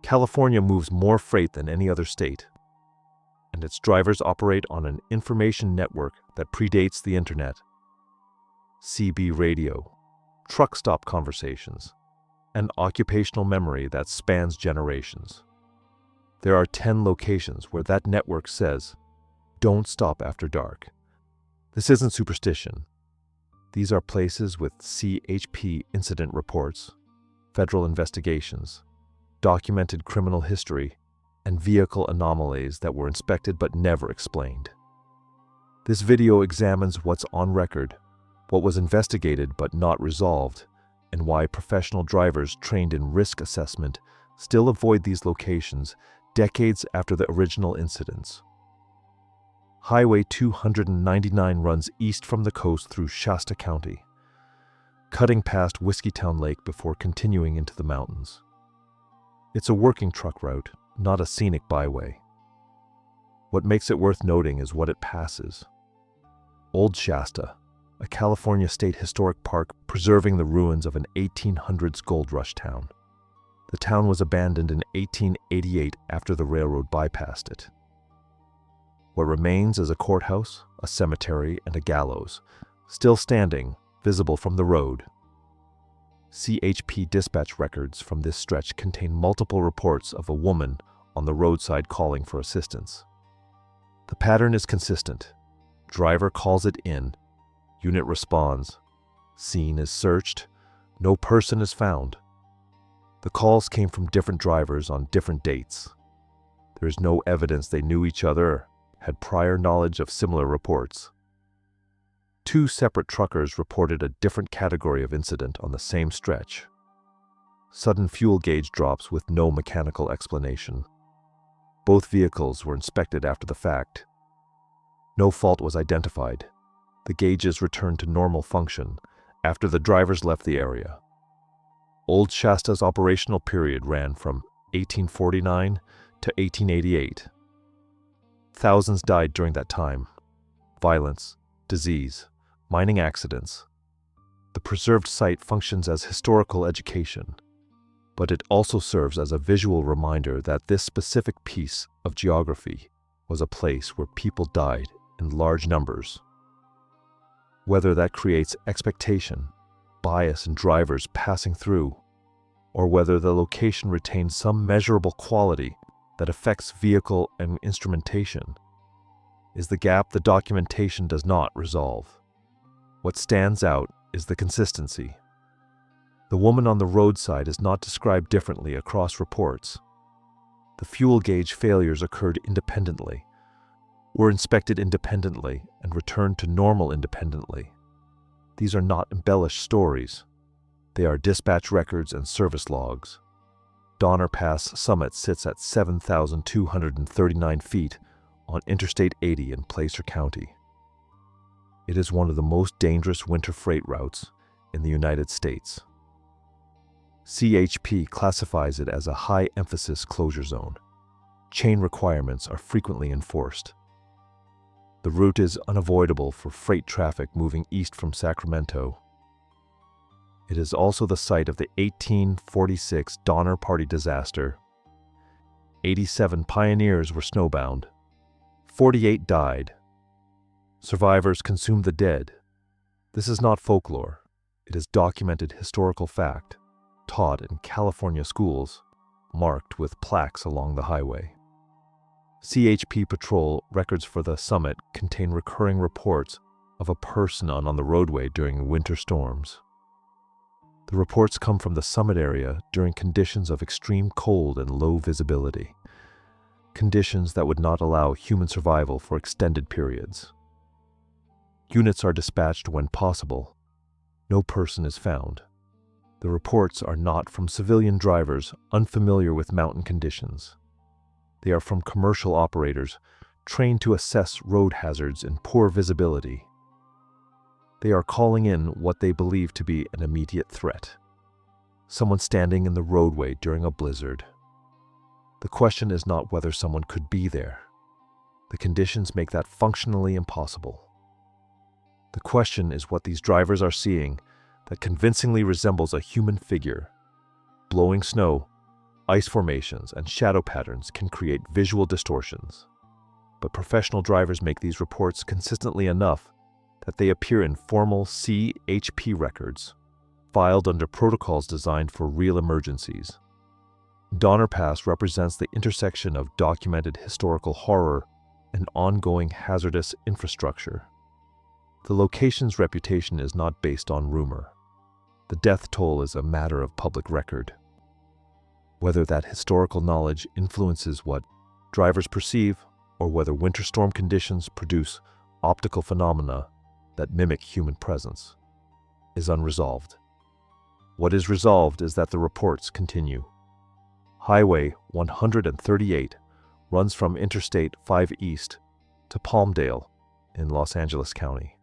California moves more freight than any other state, and its drivers operate on an information network that predates the internet. CB radio, truck stop conversations, and occupational memory that spans generations. There are 10 locations where that network says, "Don't stop after dark." This isn't superstition. These are places with CHP incident reports, federal investigations, documented criminal history, and vehicle anomalies that were inspected but never explained. This video examines what's on record, what was investigated but not resolved, and why professional drivers trained in risk assessment still avoid these locations decades after the original incidents. Highway 299 runs east from the coast through Shasta County, cutting past Whiskeytown Lake before continuing into the mountains. It's a working truck route, not a scenic byway. What makes it worth noting is what it passes. Old Shasta, a California state historic park preserving the ruins of an 1800s gold rush town. The town was abandoned in 1888 after the railroad bypassed it. What remains is a courthouse, a cemetery, and a gallows, still standing, visible from the road. CHP dispatch records from this stretch contain multiple reports of a woman on the roadside calling for assistance. The pattern is consistent. Driver calls it in, unit responds, scene is searched, no person is found. The calls came from different drivers on different dates. There is no evidence they knew each other or had prior knowledge of similar reports. 2 separate truckers reported a different category of incident on the same stretch. Sudden fuel gauge drops with no mechanical explanation. Both vehicles were inspected after the fact. No fault was identified. The gauges returned to normal function after the drivers left the area. Old Shasta's operational period ran from 1849 to 1888. Thousands died during that time. Violence, disease, mining accidents. The preserved site functions as historical education, but it also serves as a visual reminder that this specific piece of geography was a place where people died in large numbers. Whether that creates expectation, bias in drivers passing through, or whether the location retains some measurable quality that affects vehicle and instrumentation, is the gap the documentation does not resolve. What stands out is the consistency. The woman on the roadside is not described differently across reports. The fuel gauge failures occurred independently, were inspected independently, and returned to normal independently. These are not embellished stories. They are dispatch records and service logs. Donner Pass summit sits at 7,239 feet on Interstate 80 in Placer County. It is one of the most dangerous winter freight routes in the United States. CHP classifies it as a high-emphasis closure zone. Chain requirements are frequently enforced. The route is unavoidable for freight traffic moving east from Sacramento. It is also the site of the 1846 Donner Party disaster. 87 pioneers were snowbound. 48 died. Survivors consumed the dead. This is not folklore. It is documented historical fact, taught in California schools, marked with plaques along the highway. CHP patrol records for the summit contain recurring reports of a person on the roadway during winter storms. The reports come from the summit area during conditions of extreme cold and low visibility, conditions that would not allow human survival for extended periods. Units are dispatched when possible. No person is found. The reports are not from civilian drivers unfamiliar with mountain conditions. They are from commercial operators trained to assess road hazards in poor visibility. They are calling in what they believe to be an immediate threat. Someone standing in the roadway during a blizzard. The question is not whether someone could be there. The conditions make that functionally impossible. The question is what these drivers are seeing that convincingly resembles a human figure, blowing snow, ice formations, and shadow patterns can create visual distortions. But professional drivers make these reports consistently enough that they appear in formal CHP records, filed under protocols designed for real emergencies. Donner Pass represents the intersection of documented historical horror and ongoing hazardous infrastructure. The location's reputation is not based on rumor. The death toll is a matter of public record. Whether that historical knowledge influences what drivers perceive, or whether winter storm conditions produce optical phenomena that mimic human presence, is unresolved. What is resolved is that the reports continue. Highway 138 runs from Interstate 5 East to Palmdale in Los Angeles County.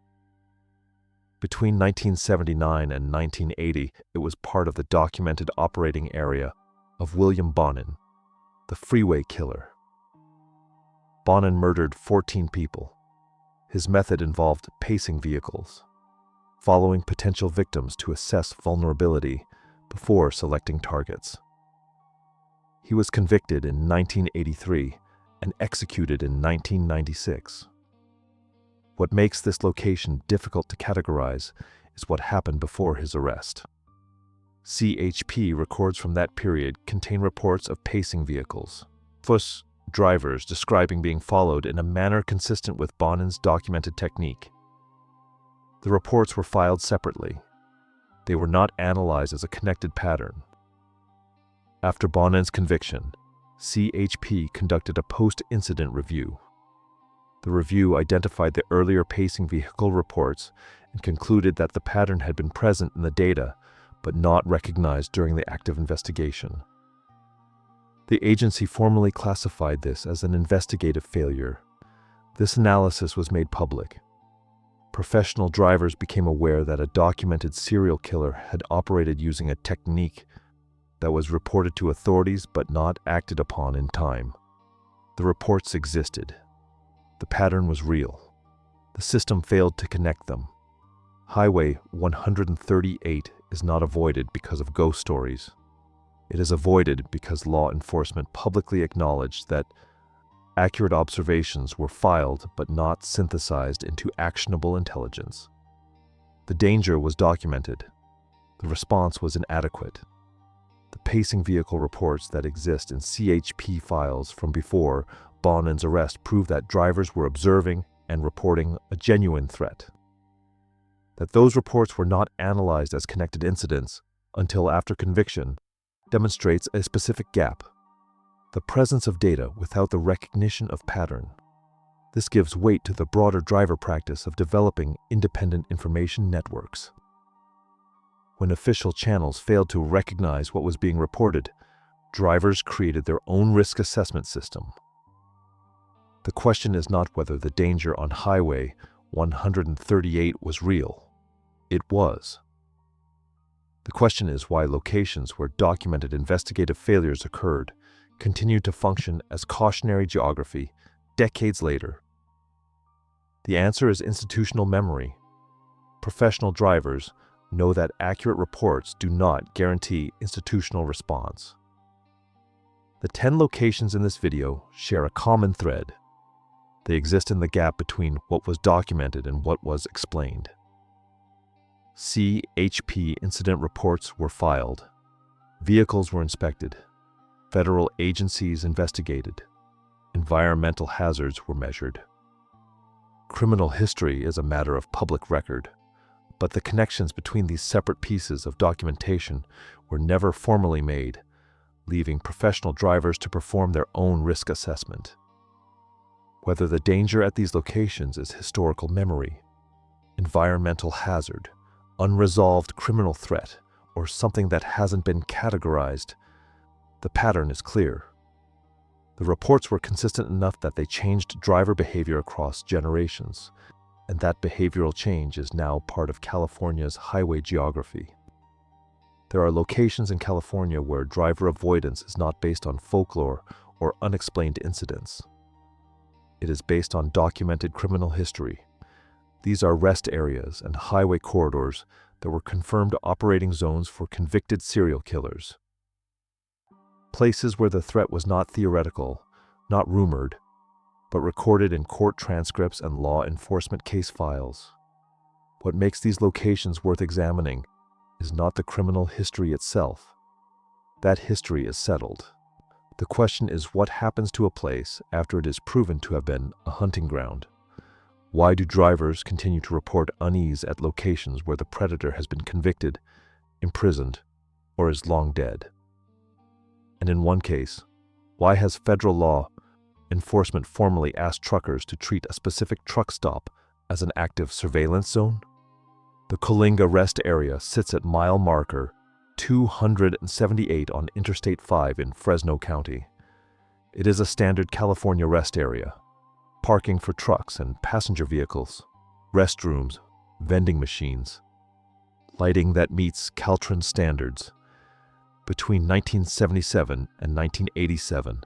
Between 1979 and 1980, it was part of the documented operating area of William Bonin, the Freeway Killer. Bonin murdered 14 people. His method involved pacing vehicles, following potential victims to assess vulnerability before selecting targets. He was convicted in 1983 and executed in 1996. What makes this location difficult to categorize is what happened before his arrest. CHP records from that period contain reports of pacing vehicles, drivers describing being followed in a manner consistent with Bonin's documented technique. The reports were filed separately. They were not analyzed as a connected pattern. After Bonin's conviction, CHP conducted a post-incident review. The review identified the earlier pacing vehicle reports and concluded that the pattern had been present in the data but not recognized during the active investigation. The agency formally classified this as an investigative failure. This analysis was made public. Professional drivers became aware that a documented serial killer had operated using a technique that was reported to authorities but not acted upon in time. The reports existed. The pattern was real. The system failed to connect them. Highway 138 is not avoided because of ghost stories. It is avoided because law enforcement publicly acknowledged that accurate observations were filed but not synthesized into actionable intelligence. The danger was documented. The response was inadequate. The pacing vehicle reports that exist in CHP files from before Bonin's arrest prove that drivers were observing and reporting a genuine threat. That those reports were not analyzed as connected incidents until after conviction demonstrates a specific gap: the presence of data without the recognition of pattern. This gives weight to the broader driver practice of developing independent information networks. When official channels failed to recognize what was being reported, drivers created their own risk assessment system. The question is not whether the danger on Highway 138 was real. It was. The question is why locations where documented investigative failures occurred continue to function as cautionary geography decades later. The answer is institutional memory. Professional drivers know that accurate reports do not guarantee institutional response. The 10 locations in this video share a common thread. They exist in the gap between what was documented and what was explained. CHP incident reports were filed. Vehicles were inspected. Federal agencies investigated. Environmental hazards were measured. Criminal history is a matter of public record, but the connections between these separate pieces of documentation were never formally made, leaving professional drivers to perform their own risk assessment. Whether the danger at these locations is historical memory, environmental hazard, unresolved criminal threat, or something that hasn't been categorized, the pattern is clear. The reports were consistent enough that they changed driver behavior across generations, and that behavioral change is now part of California's highway geography. There are locations in California where driver avoidance is not based on folklore or unexplained incidents. It is based on documented criminal history. These are rest areas and highway corridors that were confirmed operating zones for convicted serial killers. places where the threat was not theoretical, not rumored, but recorded in court transcripts and law enforcement case files. What makes these locations worth examining is not the criminal history itself. That history is settled. The question is what happens to a place after it is proven to have been a hunting ground. Why do drivers continue to report unease at locations where the predator has been convicted, imprisoned, or is long dead? And in one case, why has federal law enforcement formally asked truckers to treat a specific truck stop as an active surveillance zone? The Coalinga rest area sits at mile marker 278 on Interstate 5 in Fresno County. It is a standard California rest area. Parking for trucks and passenger vehicles, restrooms, vending machines, lighting that meets Caltrans standards. Between 1977 and 1987,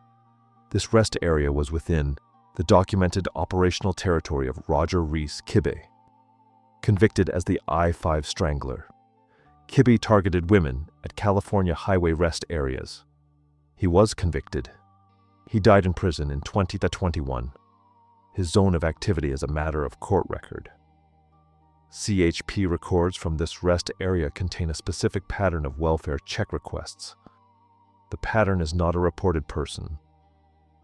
this rest area was within the documented operational territory of Roger Reese Kibbe, convicted as the I-5 Strangler. Kibbe targeted women at California highway rest areas. He was convicted. He died in prison in 2021. His zone of activity is a matter of court record. CHP records from this rest area contain a specific pattern of welfare check requests. The pattern is not a reported person.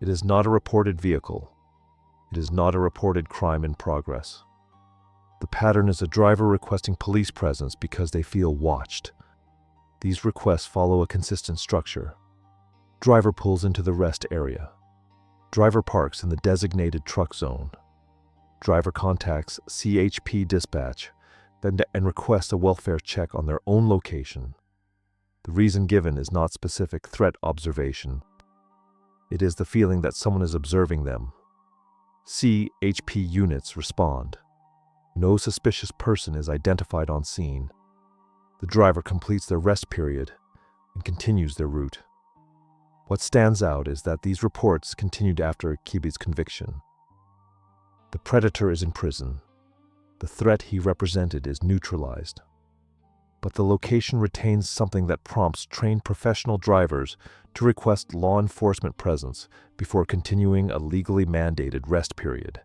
It is not a reported vehicle. It is not a reported crime in progress. The pattern is a driver requesting police presence because they feel watched. These requests follow a consistent structure. Driver pulls into the rest area. Driver parks in the designated truck zone. Driver contacts CHP dispatch and requests a welfare check on their own location. The reason given is not specific threat observation. It is the feeling that someone is observing them. CHP units respond. No suspicious person is identified on scene. The driver completes their rest period and continues their route. What stands out is that these reports continued after Kibbe's conviction. The predator is in prison. The threat he represented is neutralized. But the location retains something that prompts trained professional drivers to request law enforcement presence before continuing a legally mandated rest period.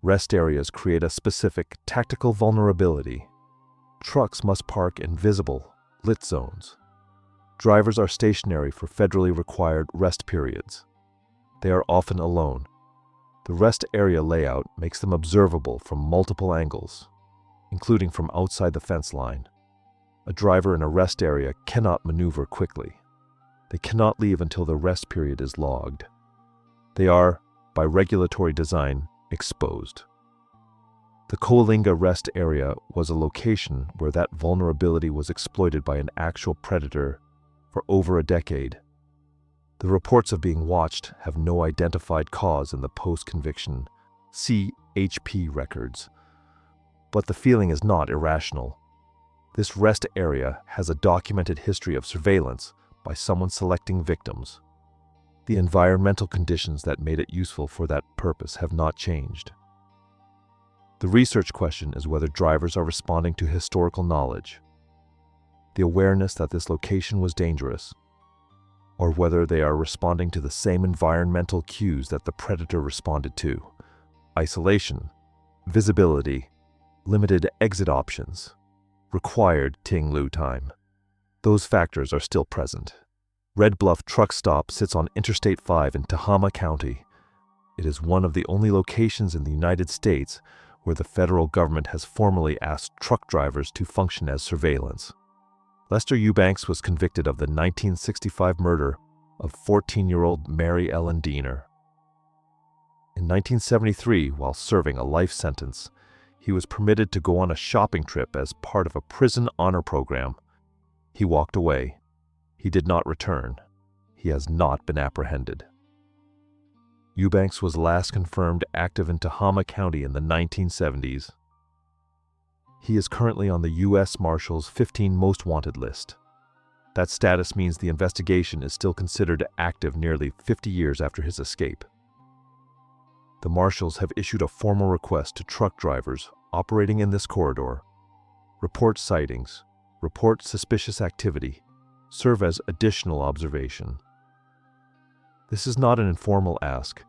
Rest areas create a specific tactical vulnerability. Trucks must park in visible, lit zones. Drivers are stationary for federally required rest periods. They are often alone. The rest area layout makes them observable from multiple angles, including from outside the fence line. A driver in a rest area cannot maneuver quickly. They cannot leave until the rest period is logged. They are, by regulatory design, exposed. The Coalinga rest area was a location where that vulnerability was exploited by an actual predator for over a decade. The reports of being watched have no identified cause in the post-conviction CHP records. But the feeling is not irrational. This rest area has a documented history of surveillance by someone selecting victims. The environmental conditions that made it useful for that purpose have not changed. The research question is whether drivers are responding to historical knowledge, the awareness that this location was dangerous, or whether they are responding to the same environmental cues that the predator responded to: isolation, visibility, limited exit options, required Ting-Lu time. Those factors are still present. Red Bluff Truck Stop sits on Interstate 5 in Tehama County. It is one of the only locations in the United States where the federal government has formally asked truck drivers to function as surveillance. Lester Eubanks was convicted of the 1965 murder of 14-year-old Mary Ellen Diener. In 1973, while serving a life sentence, he was permitted to go on a shopping trip as part of a prison honor program. He walked away. He did not return. He has not been apprehended. Eubanks was last confirmed active in Tehama County in the 1970s. He is currently on the U.S. Marshals 15 Most Wanted list. That status means the investigation is still considered active nearly 50 years after his escape. The Marshals have issued a formal request to truck drivers operating in this corridor: report sightings, report suspicious activity, serve as additional observation. This is not an informal ask.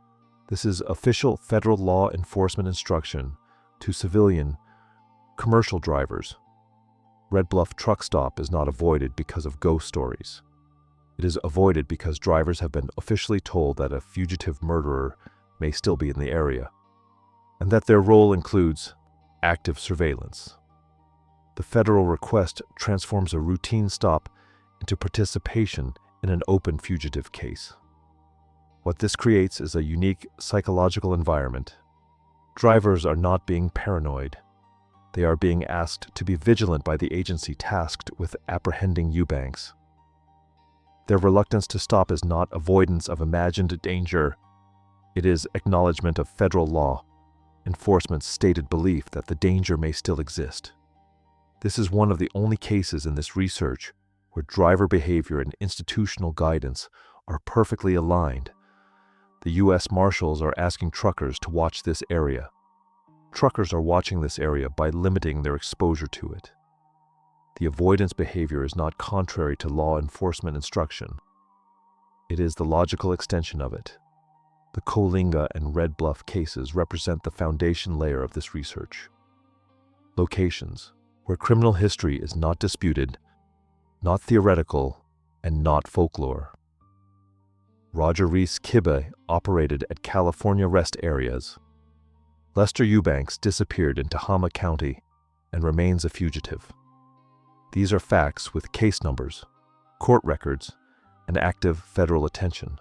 This is official federal law enforcement instruction to civilian, commercial drivers. Red Bluff truck stop is not avoided because of ghost stories. It is avoided because drivers have been officially told that a fugitive murderer may still be in the area, and that their role includes active surveillance. The federal request transforms a routine stop into participation in an open fugitive case. What this creates is a unique psychological environment. Drivers are not being paranoid. They are being asked to be vigilant by the agency tasked with apprehending Eubanks. Their reluctance to stop is not avoidance of imagined danger. It is acknowledgement of federal law, enforcement's stated belief that the danger may still exist. This is one of the only cases in this research where driver behavior and institutional guidance are perfectly aligned. The U.S. Marshals are asking truckers to watch this area. Truckers are watching this area by limiting their exposure to it. The avoidance behavior is not contrary to law enforcement instruction. It is the logical extension of it. The Coalinga and Red Bluff cases represent the foundation layer of this research. Locations where criminal history is not disputed, not theoretical, and not folklore. Roger Reese Kibbe operated at California rest areas. Lester Eubanks disappeared in Tehama County and remains a fugitive. These are facts with case numbers, court records, and active federal attention.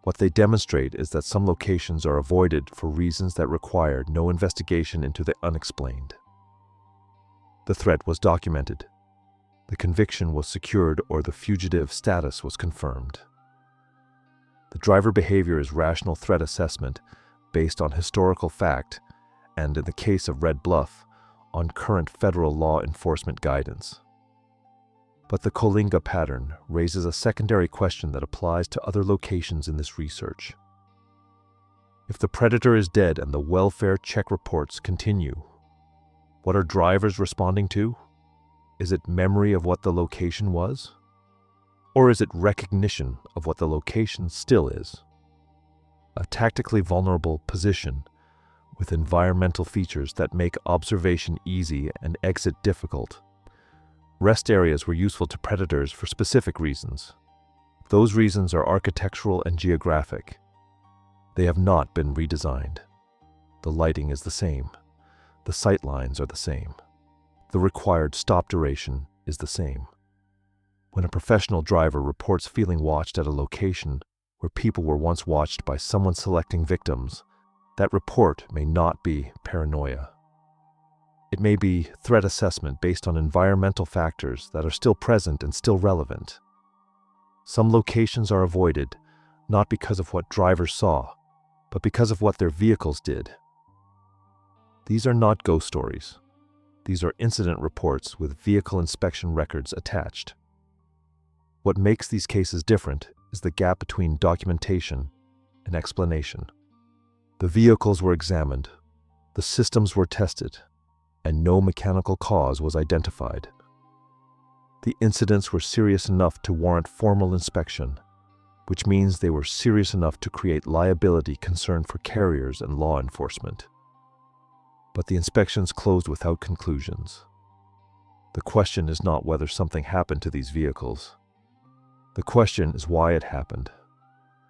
What they demonstrate is that some locations are avoided for reasons that require no investigation into the unexplained. The threat was documented. The conviction was secured or the fugitive status was confirmed. The driver behavior is rational threat assessment based on historical fact and, in the case of Red Bluff, on current federal law enforcement guidance. But the Coalinga pattern raises a secondary question that applies to other locations in this research. If the predator is dead and the welfare check reports continue, what are drivers responding to? Is it memory of what the location was? Or is it recognition of what the location still is? A tactically vulnerable position with environmental features that make observation easy and exit difficult. Rest areas were useful to predators for specific reasons. Those reasons are architectural and geographic. They have not been redesigned. The lighting is the same. The sight lines are the same. The required stop duration is the same. When a professional driver reports feeling watched at a location where people were once watched by someone selecting victims, that report may not be paranoia. It may be threat assessment based on environmental factors that are still present and still relevant. Some locations are avoided not because of what drivers saw, but because of what their vehicles did. These are not ghost stories. These are incident reports with vehicle inspection records attached. What makes these cases different is the gap between documentation and explanation. The vehicles were examined, the systems were tested, and no mechanical cause was identified. The incidents were serious enough to warrant formal inspection, which means they were serious enough to create liability concern for carriers and law enforcement. But the inspections closed without conclusions. The question is not whether something happened to these vehicles. The question is why it happened,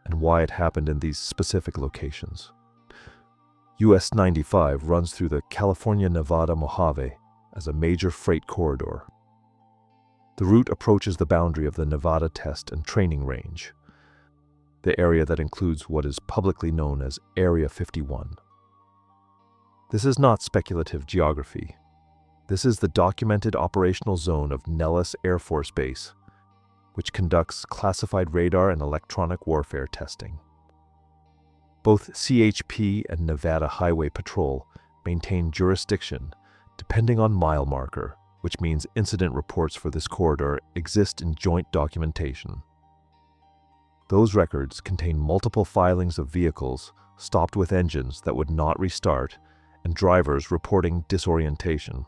and why it happened in these specific locations. US 95 runs through the California-Nevada Mojave as a major freight corridor. The route approaches the boundary of the Nevada Test and Training Range, the area that includes what is publicly known as Area 51. This is not speculative geography. This is the documented operational zone of Nellis Air Force Base, which conducts classified radar and electronic warfare testing. Both CHP and Nevada Highway Patrol maintain jurisdiction depending on mile marker, which means incident reports for this corridor exist in joint documentation. Those records contain multiple filings of vehicles stopped with engines that would not restart and drivers reporting disorientation.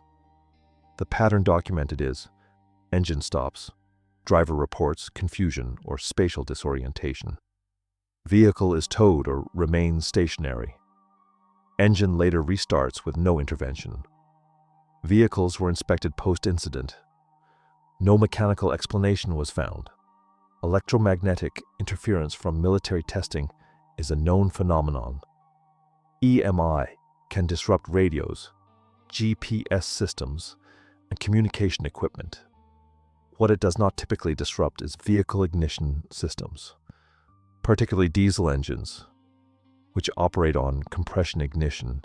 The pattern documented is engine stops, driver reports confusion or spatial disorientation. Vehicle is towed or remains stationary. Engine later restarts with no intervention. Vehicles were inspected post-incident. No mechanical explanation was found. Electromagnetic interference from military testing is a known phenomenon. EMI can disrupt radios, GPS systems, and communication equipment. What it does not typically disrupt is vehicle ignition systems, particularly diesel engines, which operate on compression ignition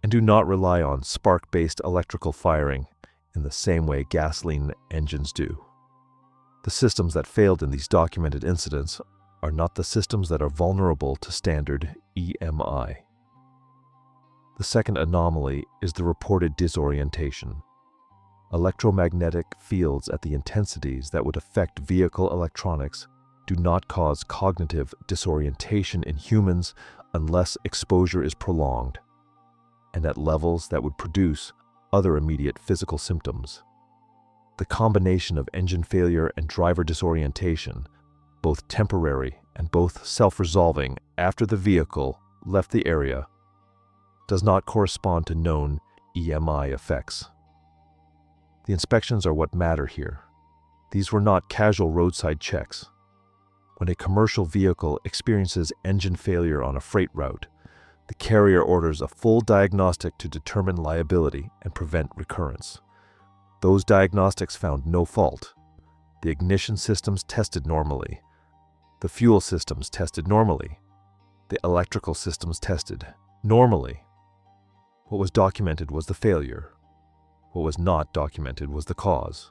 and do not rely on spark-based electrical firing in the same way gasoline engines do. The systems that failed in these documented incidents are not the systems that are vulnerable to standard EMI. The second anomaly is the reported disorientation. Electromagnetic fields at the intensities that would affect vehicle electronics do not cause cognitive disorientation in humans unless exposure is prolonged, and at levels that would produce other immediate physical symptoms. The combination of engine failure and driver disorientation, both temporary and both self-resolving after the vehicle left the area, does not correspond to known EMI effects. The inspections are what matter here. These were not casual roadside checks. When a commercial vehicle experiences engine failure on a freight route, the carrier orders a full diagnostic to determine liability and prevent recurrence. Those diagnostics found no fault. The ignition systems tested normally. The fuel systems tested normally. The electrical systems tested normally. What was documented was the failure. What was not documented was the cause.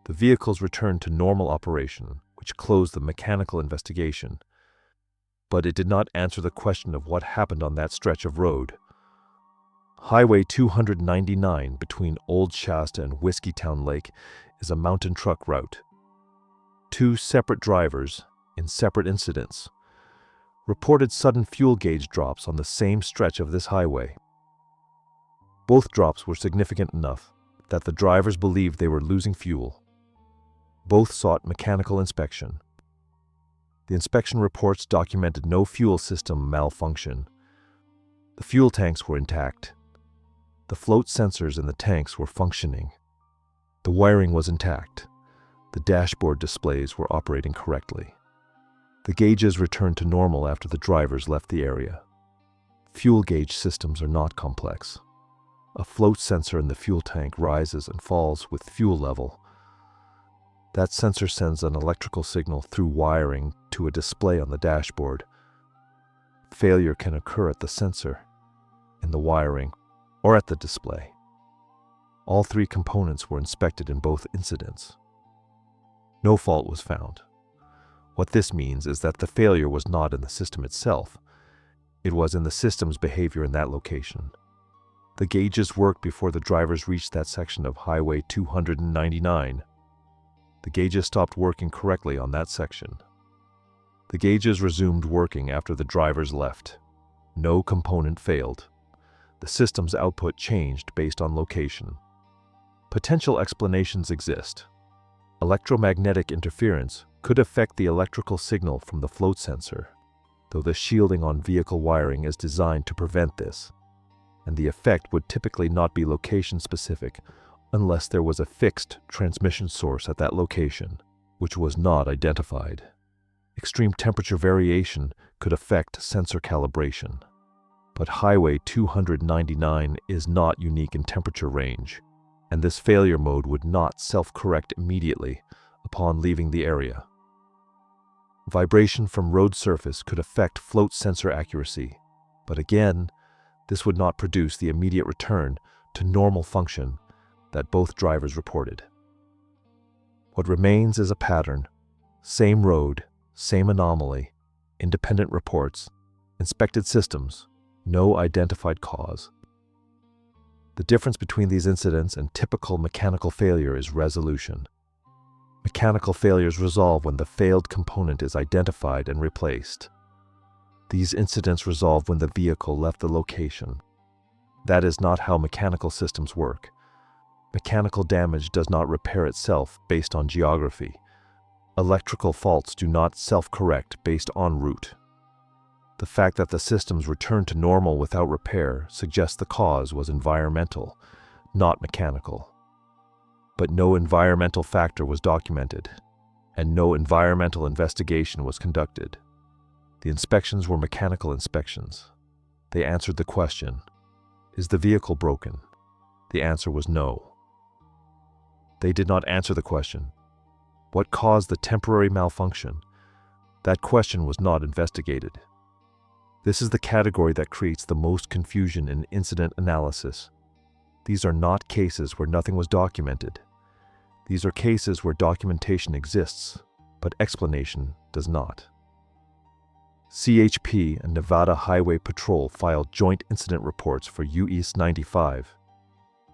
The vehicles returned to normal operation, which closed the mechanical investigation. But it did not answer the question of what happened on that stretch of road. Highway 299 between Old Shasta and Whiskeytown Lake is a mountain truck route. Two separate drivers, in separate incidents, reported sudden fuel gauge drops on the same stretch of this highway. Both drops were significant enough that the drivers believed they were losing fuel. Both sought mechanical inspection. The inspection reports documented no fuel system malfunction. The fuel tanks were intact. The float sensors in the tanks were functioning. The wiring was intact. The dashboard displays were operating correctly. The gauges returned to normal after the drivers left the area. Fuel gauge systems are not complex. A float sensor in the fuel tank rises and falls with fuel level. That sensor sends an electrical signal through wiring to a display on the dashboard. Failure can occur at the sensor, in the wiring, or at the display. All three components were inspected in both incidents. No fault was found. What this means is that the failure was not in the system itself. It was in the system's behavior in that location. The gauges worked before the drivers reached that section of Highway 299. The gauges stopped working correctly on that section. The gauges resumed working after the drivers left. No component failed. The system's output changed based on location. Potential explanations exist. Electromagnetic interference could affect the electrical signal from the float sensor, though the shielding on vehicle wiring is designed to prevent this, and the effect would typically not be location-specific unless there was a fixed transmission source at that location, which was not identified. Extreme temperature variation could affect sensor calibration, but Highway 299 is not unique in temperature range, and this failure mode would not self-correct immediately upon leaving the area. Vibration from road surface could affect float sensor accuracy, but again, this would not produce the immediate return to normal function that both drivers reported. What remains is a pattern: same road, same anomaly, independent reports, inspected systems, no identified cause. The difference between these incidents and typical mechanical failure is resolution. Mechanical failures resolve when the failed component is identified and replaced. These incidents resolve when the vehicle left the location. That is not how mechanical systems work. Mechanical damage does not repair itself based on geography. Electrical faults do not self-correct based en route. The fact that the systems returned to normal without repair suggests the cause was environmental, not mechanical. But no environmental factor was documented, and no environmental investigation was conducted. The inspections were mechanical inspections. They answered the question, is the vehicle broken? The answer was no. They did not answer the question, what caused the temporary malfunction? That question was not investigated. This is the category that creates the most confusion in incident analysis. These are not cases where nothing was documented. These are cases where documentation exists, but explanation does not. CHP and Nevada Highway Patrol filed joint incident reports for US 95.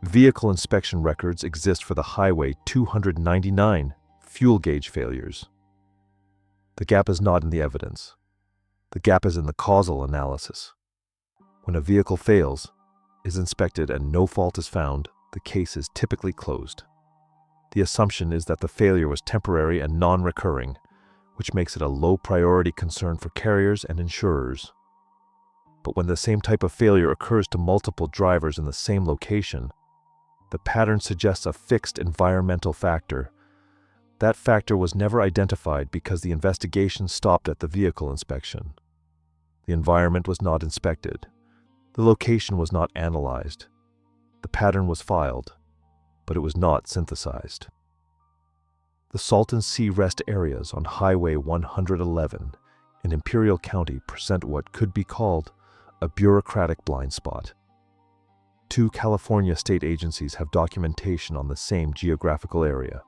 Vehicle inspection records exist for the Highway 299 fuel gauge failures. The gap is not in the evidence. The gap is in the causal analysis. When a vehicle fails, is inspected and no fault is found, the case is typically closed. The assumption is that the failure was temporary and non-recurring, which makes it a low-priority concern for carriers and insurers. But when the same type of failure occurs to multiple drivers in the same location, the pattern suggests a fixed environmental factor. That factor was never identified because the investigation stopped at the vehicle inspection. The environment was not inspected. The location was not analyzed. The pattern was filed, but it was not synthesized. The Salton Sea rest areas on Highway 111 in Imperial County present what could be called a bureaucratic blind spot. 2 California state agencies have documentation on the same geographical area.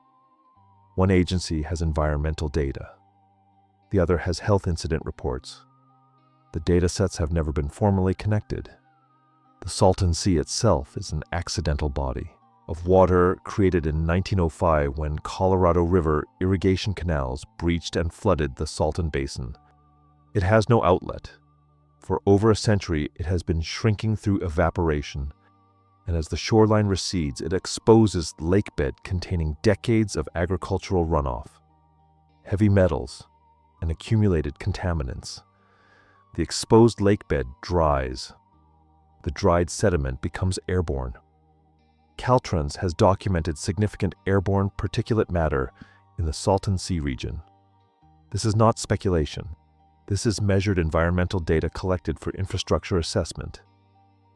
One agency has environmental data. The other has health incident reports. The data sets have never been formally connected. The Salton Sea itself is an accidental body of water created in 1905 when Colorado River irrigation canals breached and flooded the Salton Basin. It has no outlet. For over a century, it has been shrinking through evaporation, and as the shoreline recedes, it exposes the lakebed containing decades of agricultural runoff, heavy metals, and accumulated contaminants. The exposed lakebed dries. The dried sediment becomes airborne. Caltrans has documented significant airborne particulate matter in the Salton Sea region. This is not speculation. This is measured environmental data collected for infrastructure assessment.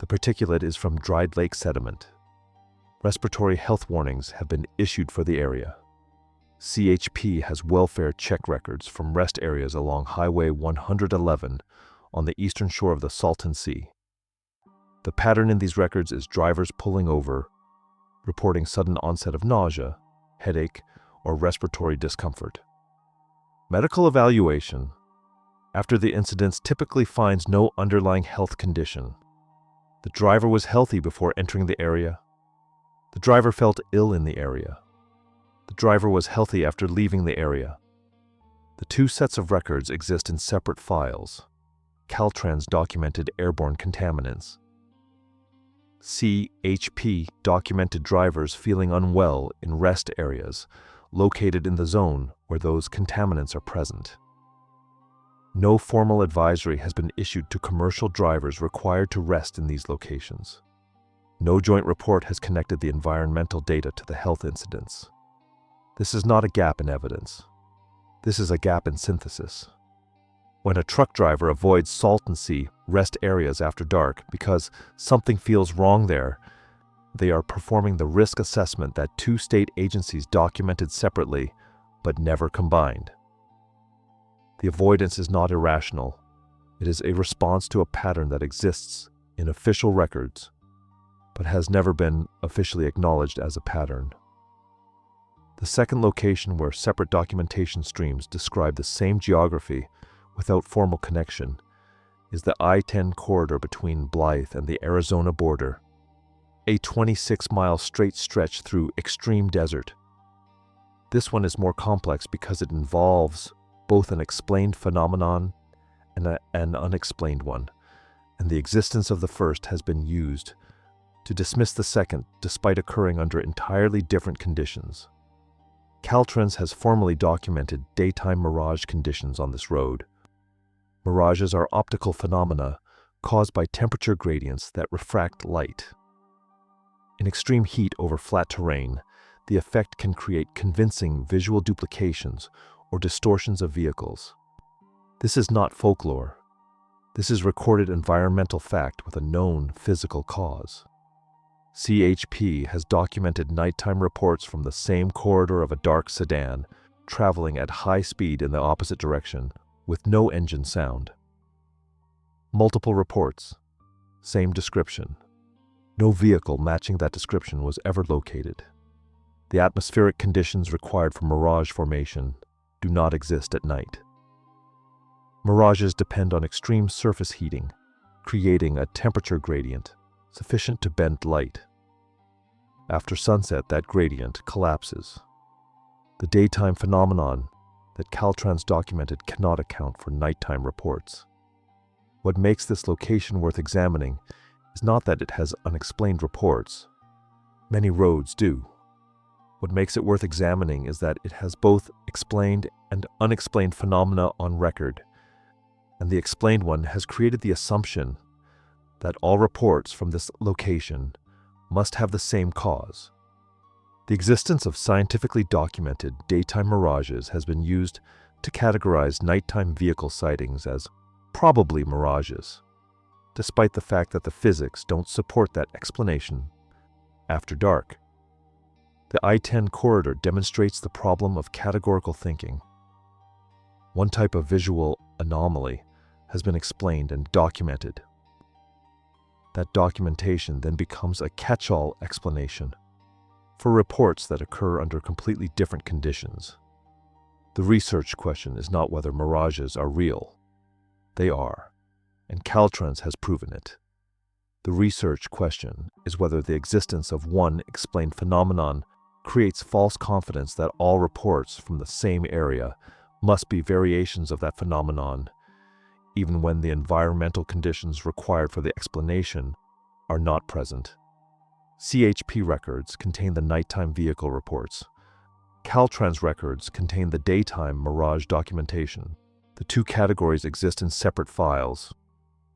The particulate is from dried lake sediment. Respiratory health warnings have been issued for the area. CHP has welfare check records from rest areas along Highway 111 on the eastern shore of the Salton Sea. The pattern in these records is drivers pulling over, reporting sudden onset of nausea, headache, or respiratory discomfort. Medical evaluation after the incidents typically finds no underlying health condition. The driver was healthy before entering the area. The driver felt ill in the area. The driver was healthy after leaving the area. The 2 sets of records exist in separate files. Caltrans documented airborne contaminants. CHP documented drivers feeling unwell in rest areas located in the zone where those contaminants are present. No formal advisory has been issued to commercial drivers required to rest in these locations. No joint report has connected the environmental data to the health incidents. This is not a gap in evidence. This is a gap in synthesis. When a truck driver avoids Salton Sea rest areas after dark because something feels wrong there, they are performing the risk assessment that 2 state agencies documented separately but never combined. The avoidance is not irrational. It is a response to a pattern that exists in official records, but has never been officially acknowledged as a pattern. The second location where separate documentation streams describe the same geography without formal connection is the I-10 corridor between Blythe and the Arizona border, a 26-mile straight stretch through extreme desert. This one is more complex because it involves both an explained phenomenon and an unexplained one, and the existence of the first has been used to dismiss the second despite occurring under entirely different conditions. Caltrans has formally documented daytime mirage conditions on this road. Mirages are optical phenomena caused by temperature gradients that refract light. In extreme heat over flat terrain, the effect can create convincing visual duplications or distortions of vehicles. This is not folklore. This is recorded environmental fact with a known physical cause. CHP has documented nighttime reports from the same corridor of a dark sedan traveling at high speed in the opposite direction with no engine sound. Multiple reports, same description. No vehicle matching that description was ever located. The atmospheric conditions required for mirage formation do not exist at night. Mirages depend on extreme surface heating, creating a temperature gradient sufficient to bend light. After sunset, that gradient collapses. The daytime phenomenon that Caltrans documented cannot account for nighttime reports. What makes this location worth examining is not that it has unexplained reports. Many roads do. What makes it worth examining is that it has both explained and unexplained phenomena on record, and the explained one has created the assumption that all reports from this location must have the same cause. The existence of scientifically documented daytime mirages has been used to categorize nighttime vehicle sightings as probably mirages, despite the fact that the physics don't support that explanation after dark. The I-10 corridor demonstrates the problem of categorical thinking. One type of visual anomaly has been explained and documented. That documentation then becomes a catch-all explanation for reports that occur under completely different conditions. The research question is not whether mirages are real. They are, and Caltrans has proven it. The research question is whether the existence of one explained phenomenon creates false confidence that all reports from the same area must be variations of that phenomenon, even when the environmental conditions required for the explanation are not present. CHP records contain the nighttime vehicle reports. Caltrans records contain the daytime mirage documentation. The two categories exist in separate files.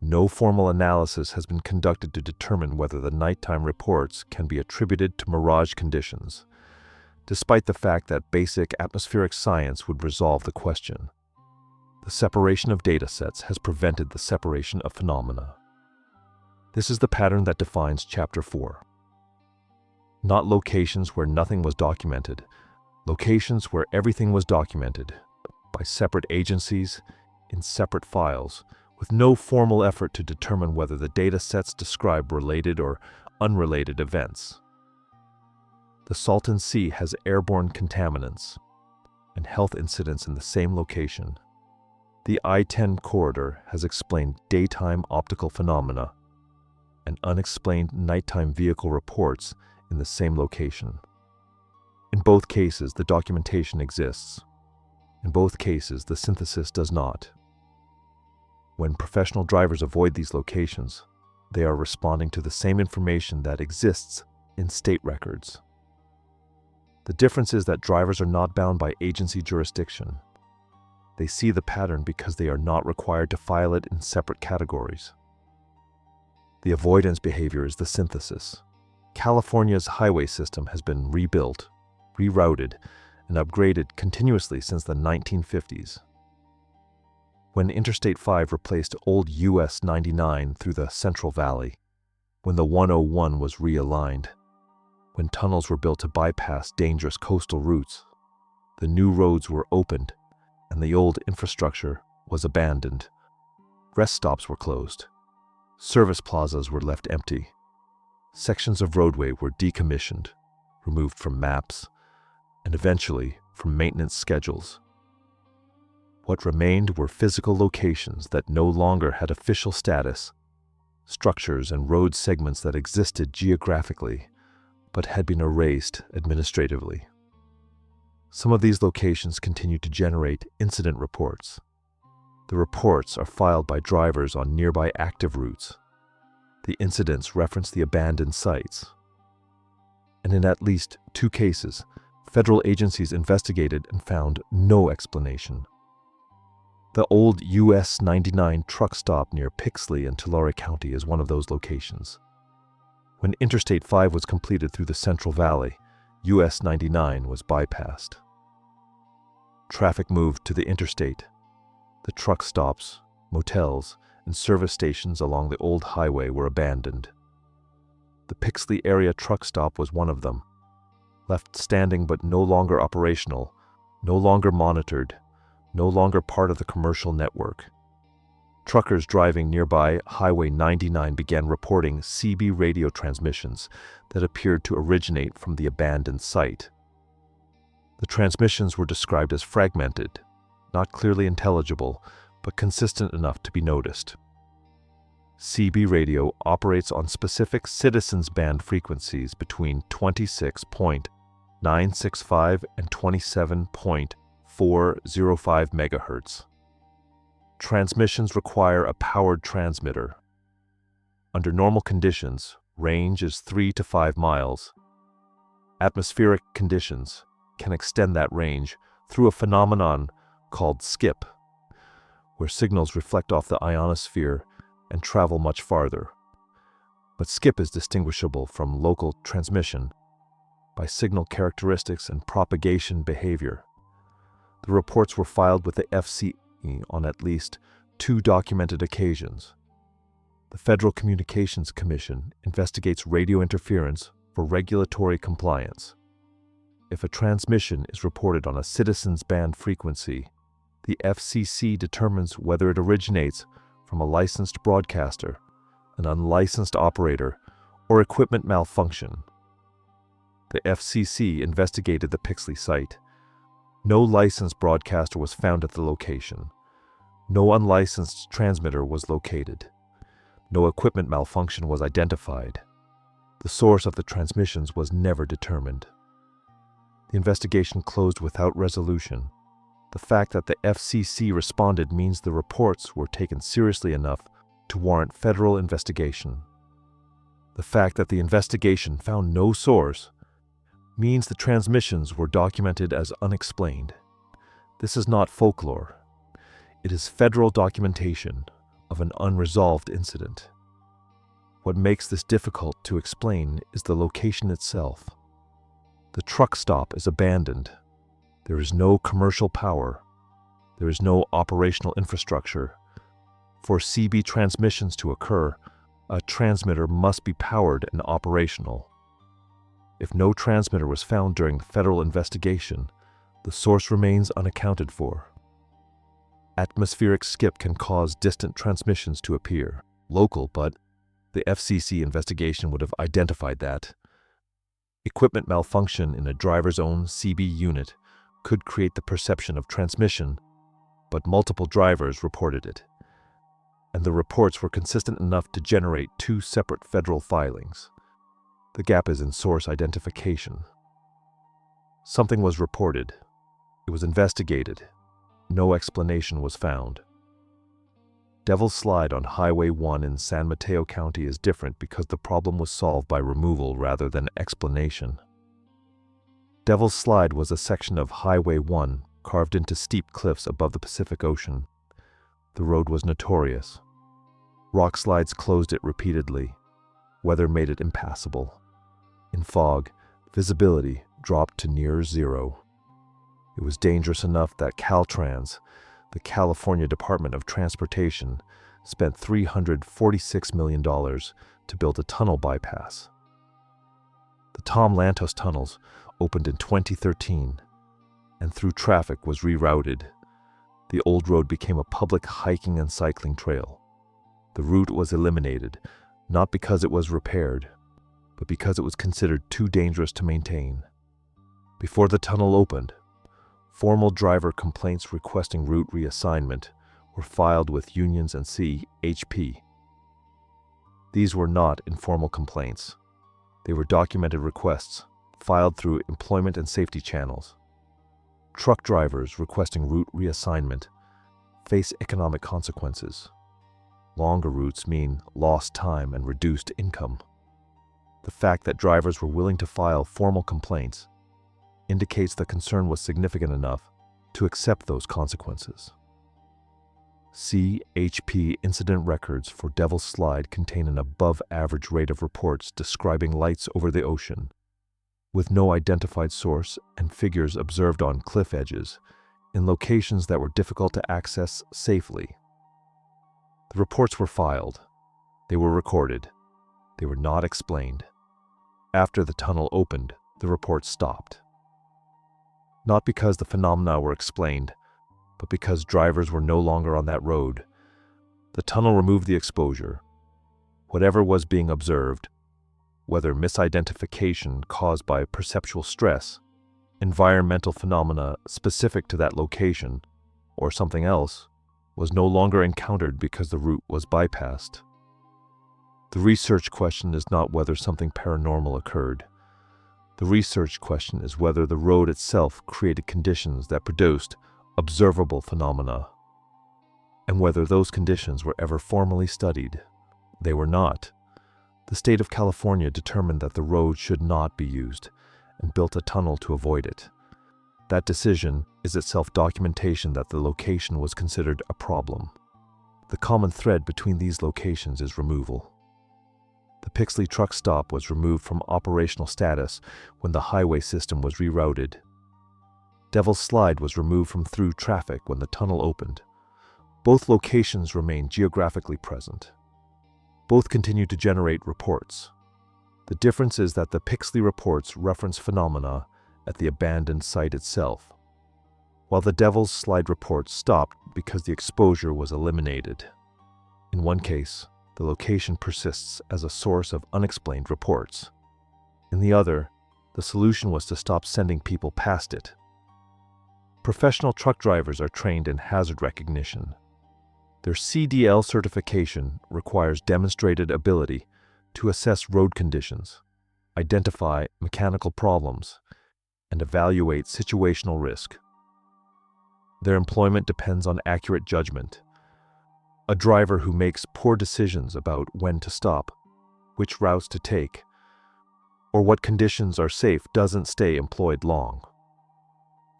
No formal analysis has been conducted to determine whether the nighttime reports can be attributed to mirage conditions, despite the fact that basic atmospheric science would resolve the question. The separation of data sets has prevented the separation of phenomena. This is the pattern that defines Chapter 4. Not locations where nothing was documented, locations where everything was documented, by separate agencies, in separate files, with no formal effort to determine whether the data sets describe related or unrelated events. The Salton Sea has airborne contaminants and health incidents in the same location. The I-10 corridor has explained daytime optical phenomena and unexplained nighttime vehicle reports in the same location. In both cases, the documentation exists. In both cases, the synthesis does not. When professional drivers avoid these locations, they are responding to the same information that exists in state records. The difference is that drivers are not bound by agency jurisdiction. They see the pattern because they are not required to file it in separate categories. The avoidance behavior is the synthesis. California's highway system has been rebuilt, rerouted, and upgraded continuously since the 1950s. When Interstate 5 replaced old US 99 through the Central Valley, when the 101 was realigned, when tunnels were built to bypass dangerous coastal routes, the new roads were opened and the old infrastructure was abandoned. Rest stops were closed. Service plazas were left empty. Sections of roadway were decommissioned, removed from maps, and eventually from maintenance schedules. What remained were physical locations that no longer had official status, structures and road segments that existed geographically, but had been erased administratively. Some of these locations continue to generate incident reports. The reports are filed by drivers on nearby active routes. The incidents reference the abandoned sites. And in at least 2 cases, Federal agencies investigated and found no explanation. The old US 99 truck stop near Pixley in Tulare County is one of those locations. When Interstate 5 was completed through the Central Valley, US 99 was bypassed. Traffic moved to the interstate. The truck stops, motels, and service stations along the old highway were abandoned. The Pixley area truck stop was one of them, left standing but no longer operational, no longer monitored, no longer part of the commercial network. Truckers driving nearby Highway 99 began reporting CB radio transmissions that appeared to originate from the abandoned site. The transmissions were described as fragmented, not clearly intelligible, but consistent enough to be noticed. CB radio operates on specific citizens band frequencies between 26.965 and 27.405 MHz. Transmissions require a powered transmitter. Under normal conditions, range is 3 to 5 miles. Atmospheric conditions can extend that range through a phenomenon called skip, where signals reflect off the ionosphere and travel much farther. But skip is distinguishable from local transmission by signal characteristics and propagation behavior. The reports were filed with the FCC on at least 2 documented occasions. The Federal Communications Commission investigates radio interference for regulatory compliance. If a transmission is reported on a citizens band frequency, the FCC determines whether it originates from a licensed broadcaster, an unlicensed operator, or equipment malfunction. The FCC investigated the Pixley site. No licensed broadcaster was found at the location. No unlicensed transmitter was located. No equipment malfunction was identified. The source of the transmissions was never determined. The investigation closed without resolution. The fact that the FCC responded means the reports were taken seriously enough to warrant federal investigation. The fact that the investigation found no source means the transmissions were documented as unexplained. This is not folklore. It is federal documentation of an unresolved incident. What makes this difficult to explain is the location itself. The truck stop is abandoned. There is no commercial power. There is no operational infrastructure. For CB transmissions to occur, a transmitter must be powered and operational. If no transmitter was found during the federal investigation, the source remains unaccounted for. Atmospheric skip can cause distant transmissions to appear, local, but the FCC investigation would have identified that. Equipment malfunction in a driver's own CB unit could create the perception of transmission, but multiple drivers reported it, and the reports were consistent enough to generate 2 separate federal filings. The gap is in source identification. Something was reported. It was investigated. No explanation was found. Devil's Slide on Highway 1 in San Mateo County is different because the problem was solved by removal rather than explanation. Devil's Slide was a section of Highway 1 carved into steep cliffs above the Pacific Ocean. The road was notorious. Rock slides closed it repeatedly. Weather made it impassable. In fog, visibility dropped to near zero. It was dangerous enough that Caltrans, the California Department of Transportation, spent $346 million to build a tunnel bypass. The Tom Lantos tunnels opened in 2013, and through traffic was rerouted. The old road became a public hiking and cycling trail. The route was eliminated, not because it was repaired, but because it was considered too dangerous to maintain. Before the tunnel opened, formal driver complaints requesting route reassignment were filed with unions and CHP. These were not informal complaints. They were documented requests filed through employment and safety channels. Truck drivers requesting route reassignment face economic consequences. Longer routes mean lost time and reduced income. The fact that drivers were willing to file formal complaints indicates the concern was significant enough to accept those consequences. CHP incident records for Devil's Slide contain an above-average rate of reports describing lights over the ocean, with no identified source and figures observed on cliff edges in locations that were difficult to access safely. The reports were filed. They were recorded. They were not explained. After the tunnel opened, the reports stopped. Not because the phenomena were explained, but because drivers were no longer on that road. The tunnel removed the exposure. Whatever was being observed, whether misidentification caused by perceptual stress, environmental phenomena specific to that location, or something else, was no longer encountered because the route was bypassed. The research question is not whether something paranormal occurred. The research question is whether the road itself created conditions that produced observable phenomena, and whether those conditions were ever formally studied. They were not. The state of California determined that the road should not be used and built a tunnel to avoid it. That decision is itself documentation that the location was considered a problem. The common thread between these locations is removal. The Pixley truck stop was removed from operational status when the highway system was rerouted. Devil's Slide was removed from through traffic when the tunnel opened. Both locations remain geographically present. Both continue to generate reports. The difference is that the Pixley reports reference phenomena at the abandoned site itself, while the Devil's Slide reports stopped because the exposure was eliminated. In one case, the location persists as a source of unexplained reports. In the other, the solution was to stop sending people past it. Professional truck drivers are trained in hazard recognition. Their CDL certification requires demonstrated ability to assess road conditions, identify mechanical problems, and evaluate situational risk. Their employment depends on accurate judgment. A driver who makes poor decisions about when to stop, which routes to take, or what conditions are safe doesn't stay employed long.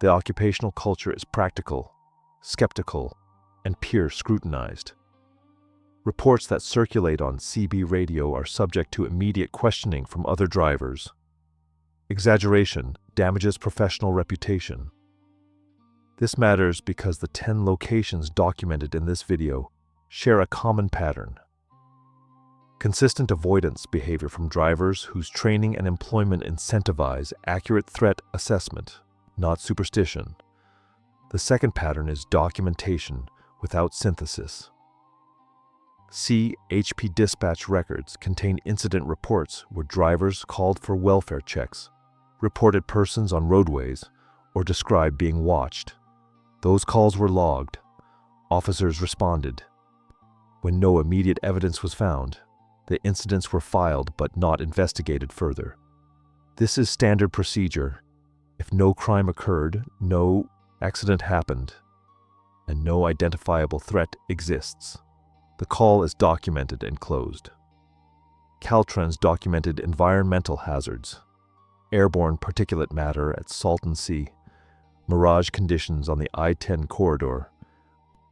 The occupational culture is practical, skeptical, and peer scrutinized. Reports that circulate on CB radio are subject to immediate questioning from other drivers. Exaggeration damages professional reputation. This matters because the 10 locations documented in this video share a common pattern. Consistent avoidance behavior from drivers whose training and employment incentivize accurate threat assessment, not superstition. The second pattern is documentation without synthesis. CHP dispatch records contain incident reports where drivers called for welfare checks, reported persons on roadways, or described being watched. Those calls were logged. Officers responded. When no immediate evidence was found, the incidents were filed but not investigated further. This is standard procedure. If no crime occurred, no accident happened, and no identifiable threat exists, the call is documented and closed. Caltrans documented environmental hazards, airborne particulate matter at Salton Sea, mirage conditions on the I-10 corridor.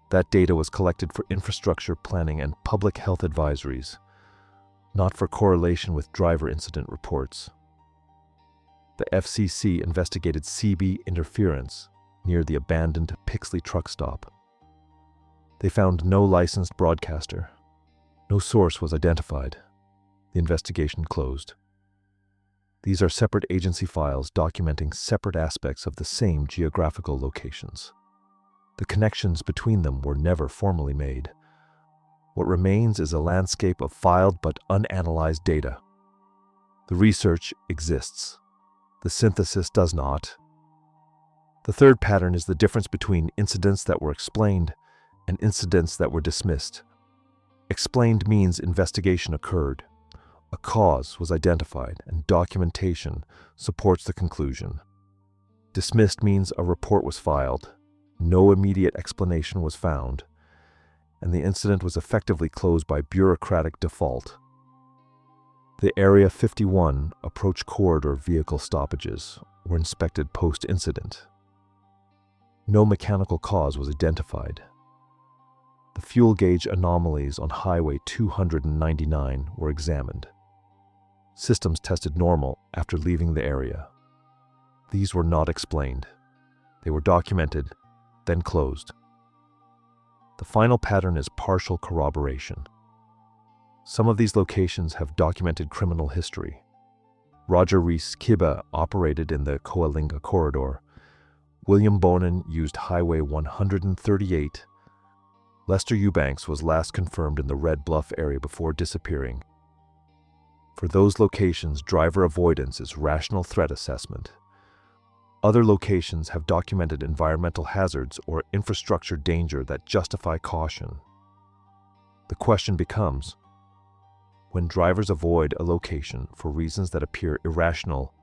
That data was collected for infrastructure planning and public health advisories, not for correlation with driver incident reports. The FCC investigated CB interference near the abandoned Pixley truck stop. They found no licensed broadcaster. No source was identified. The investigation closed. These are separate agency files documenting separate aspects of the same geographical locations. The connections between them were never formally made. What remains is a landscape of filed but unanalyzed data. The research exists. The synthesis does not. The third pattern is the difference between incidents that were explained and incidents that were dismissed. Explained means investigation occurred. A cause was identified and documentation supports the conclusion. Dismissed means a report was filed, no immediate explanation was found, and the incident was effectively closed by bureaucratic default. The Area 51 approach corridor vehicle stoppages were inspected post-incident. No mechanical cause was identified. The fuel gauge anomalies on Highway 299 were examined. Systems tested normal after leaving the area. These were not explained. They were documented, then closed. The final pattern is partial corroboration. Some of these locations have documented criminal history. Roger Rees Kiba operated in the Coalinga corridor. William Bonin used Highway 138. Lester Eubanks was last confirmed in the Red Bluff area before disappearing. For those locations, driver avoidance is rational threat assessment. Other locations have documented environmental hazards or infrastructure danger that justify caution. The question becomes, when drivers avoid a location for reasons that appear irrational,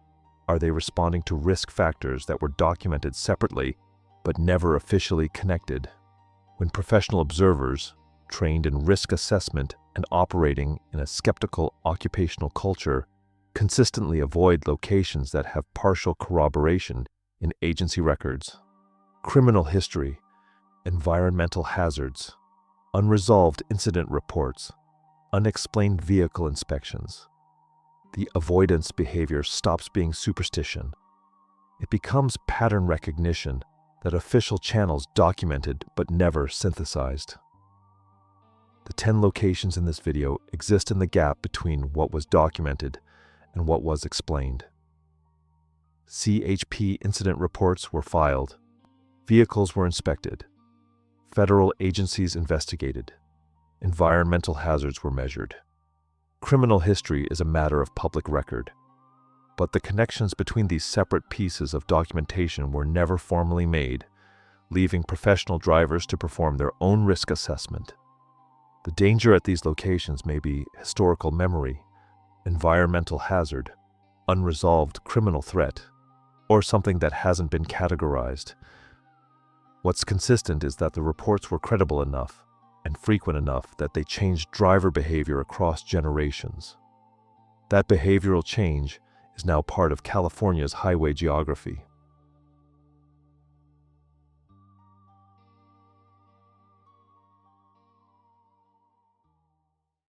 are they responding to risk factors that were documented separately but never officially connected? When professional observers, trained in risk assessment and operating in a skeptical occupational culture, consistently avoid locations that have partial corroboration in agency records, criminal history, environmental hazards, unresolved incident reports, unexplained vehicle inspections, the avoidance behavior stops being superstition. It becomes pattern recognition that official channels documented but never synthesized. The 10 locations in this video exist in the gap between what was documented and what was explained. CHP incident reports were filed. Vehicles were inspected. Federal agencies investigated. Environmental hazards were measured. Criminal history is a matter of public record. But the connections between these separate pieces of documentation were never formally made, leaving professional drivers to perform their own risk assessment. The danger at these locations may be historical memory, environmental hazard, unresolved criminal threat, or something that hasn't been categorized. What's consistent is that the reports were credible enough and frequent enough that they changed driver behavior across generations. That behavioral change is now part of California's highway geography.